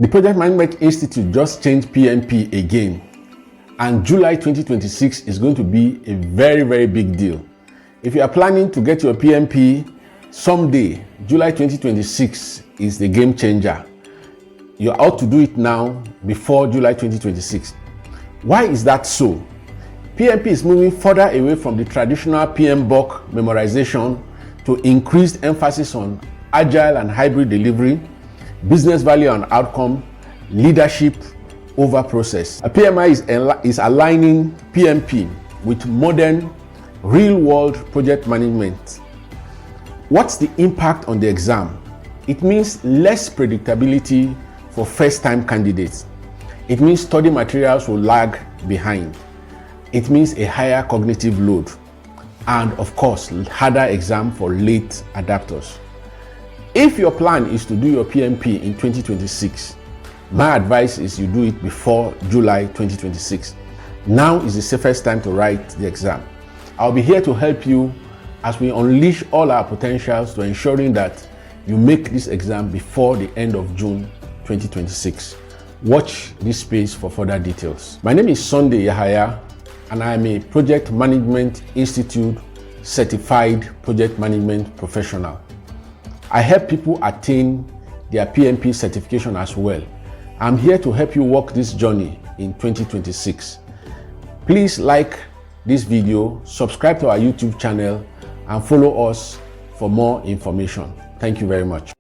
The Project Management Institute just changed PMP again, and July 2026 is going to be a very, very big deal. If you are planning to get your PMP someday, July 2026 is the game changer. You ought to do it now before July 2026. Why is that so? PMP is moving further away from the traditional PMBOK memorization to increased emphasis on agile and hybrid delivery, business value and outcome, leadership over process. A PMI is aligning PMP with modern real-world project management. What's the impact on the exam? It means less predictability for first-time candidates. It means study materials will lag behind. It means a higher cognitive load. And of course, harder exam for late adapters. If your plan is to do your PMP in 2026, my advice is you do it before July 2026. Now is the safest time to write the exam. I'll be here to help you as we unleash all our potentials to ensuring that you make this exam before the end of June 2026. Watch this space for further details. My name is Sunday Yahaya, and I am a Project Management Institute certified project management professional. I help people attain their PMP certification as well. I'm here to help you walk this journey in 2026. Please like this video, subscribe to our YouTube channel, and follow us for more information. Thank you very much.